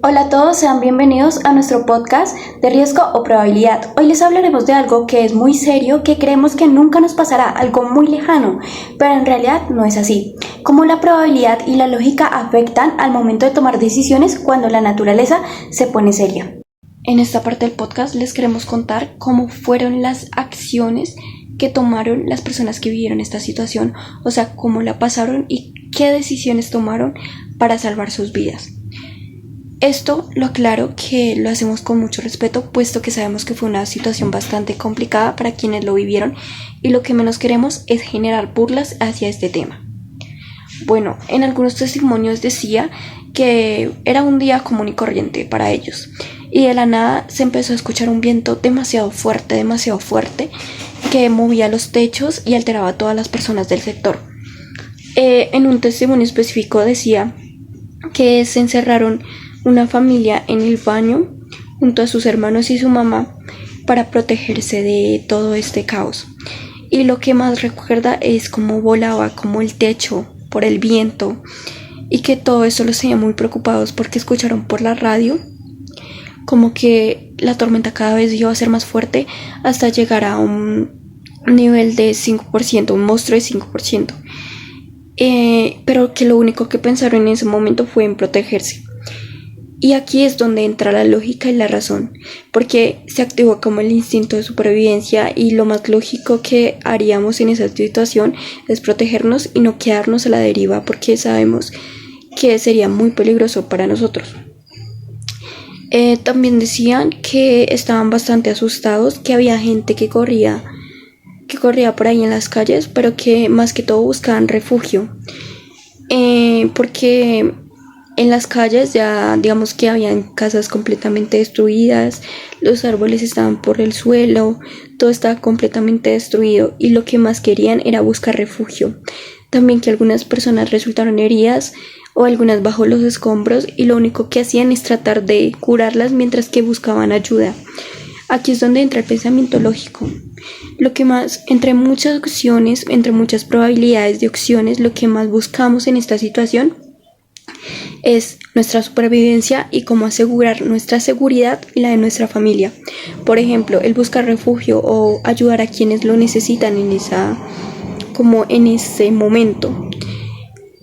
Hola a todos, sean bienvenidos a nuestro podcast de riesgo o probabilidad. Hoy les hablaremos de algo que es muy serio, que creemos que nunca nos pasará, algo muy lejano, pero en realidad no es así. Cómo la probabilidad y la lógica afectan al momento de tomar decisiones cuando la naturaleza se pone seria. En esta parte del podcast les queremos contar cómo fueron las acciones que tomaron las personas que vivieron esta situación, o sea, cómo la pasaron y qué decisiones tomaron para salvar sus vidas. Esto lo aclaro que lo hacemos con mucho respeto, puesto que sabemos que fue una situación bastante complicada para quienes lo vivieron y lo que menos queremos es generar burlas hacia este tema. Bueno, en algunos testimonios decía que era un día común y corriente para ellos y de la nada se empezó a escuchar un viento demasiado fuerte que movía los techos y alteraba a todas las personas del sector. En un testimonio específico decía que se encerraron una familia en el baño junto a sus hermanos y su mamá para protegerse de todo este caos. Y lo que más recuerda es cómo volaba como el techo por el viento y que todo eso los tenía muy preocupados porque escucharon por la radio como que la tormenta cada vez iba a ser más fuerte hasta llegar a un nivel de 5%, un monstruo de 5%. Pero que lo único que pensaron en ese momento fue en protegerse. Y aquí es donde entra la lógica y la razón, porque se activó como el instinto de supervivencia y lo más lógico que haríamos en esa situación es protegernos y no quedarnos a la deriva porque sabemos que sería muy peligroso para nosotros. También decían que estaban bastante asustados, que había gente que corría por ahí en las calles, pero que más que todo buscaban refugio, porque en las calles ya digamos que habían casas completamente destruidas, los árboles estaban por el suelo, todo estaba completamente destruido y lo que más querían era buscar refugio. También que algunas personas resultaron heridas o algunas bajo los escombros y lo único que hacían es tratar de curarlas mientras que buscaban ayuda. Aquí es donde entra el pensamiento lógico. Lo que más, entre muchas opciones, entre muchas probabilidades de opciones, lo que más buscamos en esta situación es nuestra supervivencia y cómo asegurar nuestra seguridad y la de nuestra familia. Por ejemplo, el buscar refugio o ayudar a quienes lo necesitan en ese momento.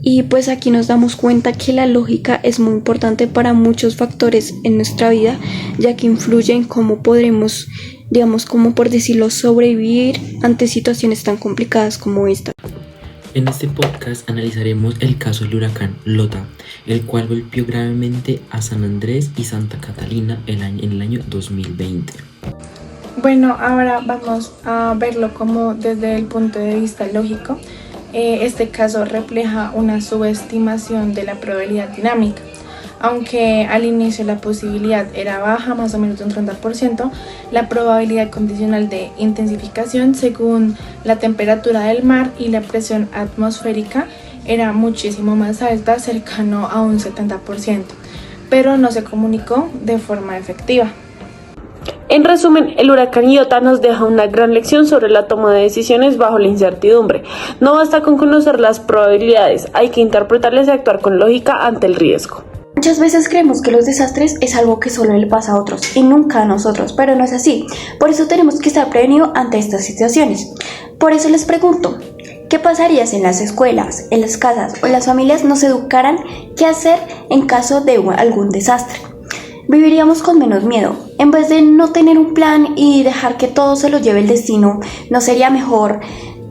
Y pues aquí nos damos cuenta que la lógica es muy importante para muchos factores en nuestra vida, ya que influye en cómo podremos, digamos, como por decirlo, sobrevivir ante situaciones tan complicadas como esta. En este podcast analizaremos el caso del huracán Lota, el cual golpeó gravemente a San Andrés y Santa Catalina en el año 2020. Bueno, ahora vamos a verlo como desde el punto de vista lógico. Este caso refleja una subestimación de la probabilidad dinámica. Aunque al inicio la posibilidad era baja, más o menos de un 30%, la probabilidad condicional de intensificación según la temperatura del mar y la presión atmosférica era muchísimo más alta, cercano a un 70%, pero no se comunicó de forma efectiva. En resumen, el huracán Iota nos deja una gran lección sobre la toma de decisiones bajo la incertidumbre. No basta con conocer las probabilidades, hay que interpretarlas y actuar con lógica ante el riesgo. Muchas veces creemos que los desastres es algo que solo le pasa a otros y nunca a nosotros, pero no es así. Por eso tenemos que estar prevenidos ante estas situaciones. Por eso les pregunto, ¿qué pasaría si en las escuelas, en las casas o en las familias nos educaran qué hacer en caso de algún desastre? Viviríamos con menos miedo. En vez de no tener un plan y dejar que todo se lo lleve el destino, ¿no sería mejor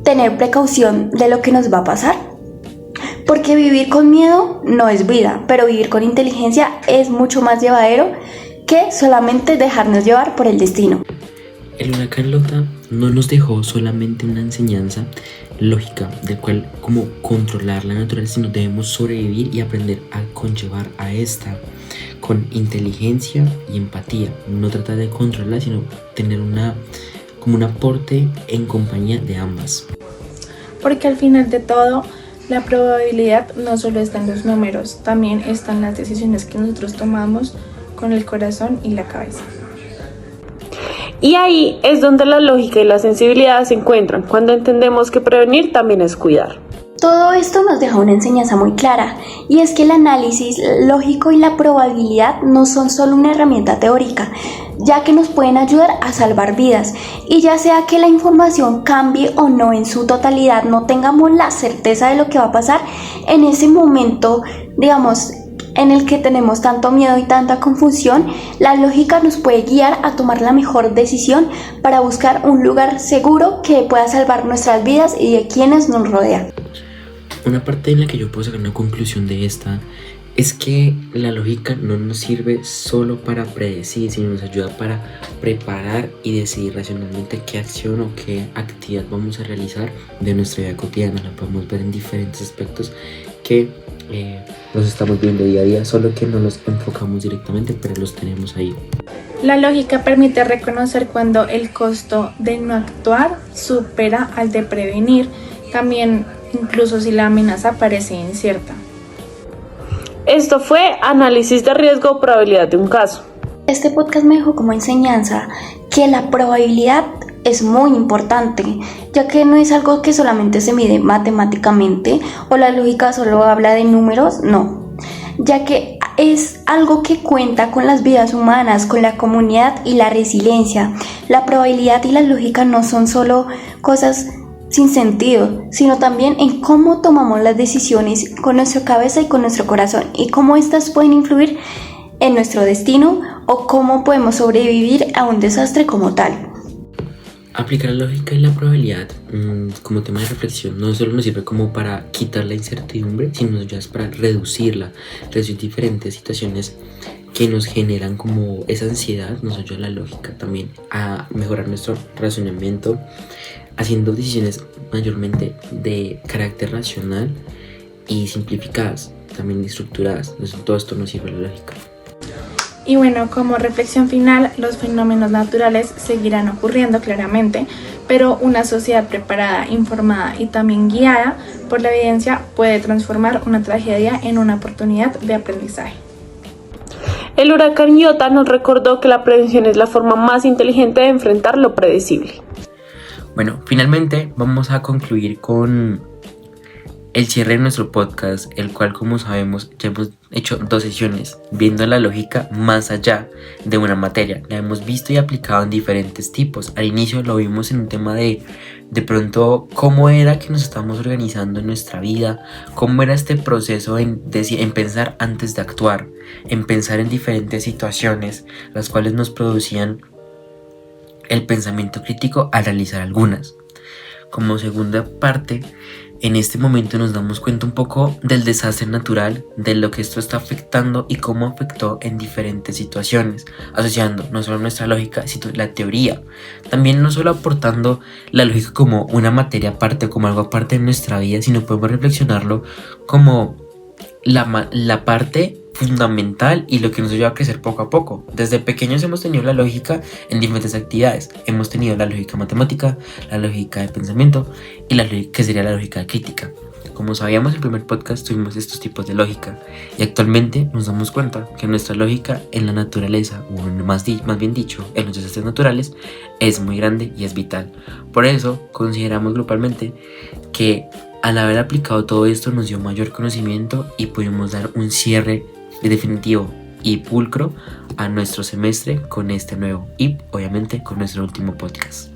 tener precaución de lo que nos va a pasar? Porque vivir con miedo no es vida, pero vivir con inteligencia es mucho más llevadero que solamente dejarnos llevar por el destino. El huracán Lota no nos dejó solamente una enseñanza lógica de cuál cómo controlar la naturaleza, sino debemos sobrevivir y aprender a conllevar a esta con inteligencia y empatía. No tratar de controlarla, sino tener como un aporte en compañía de ambas. Porque al final de todo, La probabilidad no solo está en los números, también están las decisiones que nosotros tomamos con el corazón y la cabeza. Y ahí es donde la lógica y la sensibilidad se encuentran, cuando entendemos que prevenir también es cuidar. Todo esto nos deja una enseñanza muy clara, y es que el análisis lógico y la probabilidad no son solo una herramienta teórica, ya que nos pueden ayudar a salvar vidas, y ya sea que la información cambie o no en su totalidad, no tengamos la certeza de lo que va a pasar en ese momento, digamos, en el que tenemos tanto miedo y tanta confusión, la lógica nos puede guiar a tomar la mejor decisión para buscar un lugar seguro que pueda salvar nuestras vidas y de quienes nos rodean. Una parte en la que yo puedo sacar una conclusión de esta es que la lógica no nos sirve solo para predecir, sino nos ayuda para preparar y decidir racionalmente qué acción o qué actividad vamos a realizar de nuestra vida cotidiana. La podemos ver en diferentes aspectos que los estamos viendo día a día, solo que no los enfocamos directamente, pero los tenemos ahí. La lógica permite reconocer cuando el costo de no actuar supera al de prevenir, también incluso si la amenaza parece incierta. Esto fue Análisis de riesgo o probabilidad de un caso. Este podcast me dejó como enseñanza que la probabilidad es muy importante, ya que no es algo que solamente se mide matemáticamente o la lógica solo habla de números, no, ya que es algo que cuenta con las vidas humanas, con la comunidad y la resiliencia. La probabilidad y la lógica no son solo cosas sin sentido, sino también en cómo tomamos las decisiones con nuestra cabeza y con nuestro corazón, y cómo estas pueden influir en nuestro destino o cómo podemos sobrevivir a un desastre como tal. Aplicar la lógica y la probabilidad como tema de reflexión no solo nos sirve como para quitar la incertidumbre, sino ya es para reducir diferentes situaciones que nos generan como esa ansiedad. Nos ayuda la lógica también a mejorar nuestro razonamiento, haciendo decisiones mayormente de carácter racional y simplificadas, también estructuradas. Entonces, todo esto nos sirve la lógica. Y bueno, como reflexión final, los fenómenos naturales seguirán ocurriendo claramente, pero una sociedad preparada, informada y también guiada por la evidencia puede transformar una tragedia en una oportunidad de aprendizaje. El huracán Iota nos recordó que la prevención es la forma más inteligente de enfrentar lo predecible. Bueno, finalmente vamos a concluir con el cierre de nuestro podcast, el cual, como sabemos, ya hemos hecho 2 sesiones viendo la lógica más allá de una materia. La hemos visto y aplicado en diferentes tipos. Al inicio lo vimos en un tema de pronto cómo era que nos estábamos organizando en nuestra vida, cómo era este proceso en pensar antes de actuar, en pensar en diferentes situaciones, las cuales nos producían el pensamiento crítico al realizar algunas. Como segunda parte, en este momento nos damos cuenta un poco del desastre natural, de lo que esto está afectando y cómo afectó en diferentes situaciones, asociando no solo nuestra lógica, sino la teoría. También no solo aportando la lógica como una materia aparte, como algo aparte de nuestra vida, sino podemos reflexionarlo como la parte fundamental y lo que nos ayuda a crecer poco a poco. Desde pequeños hemos tenido la lógica en diferentes actividades. Hemos tenido la lógica matemática, la lógica de pensamiento y la lógica que sería la lógica crítica. Como sabíamos en el primer podcast, tuvimos estos tipos de lógica y actualmente nos damos cuenta que nuestra lógica en la naturaleza, o más bien dicho, en los desastres naturales, es muy grande y es vital. Por eso consideramos grupalmente que al haber aplicado todo esto nos dio mayor conocimiento y pudimos dar un cierre definitivo y pulcro a nuestro semestre con este nuevo y obviamente con nuestro último podcast.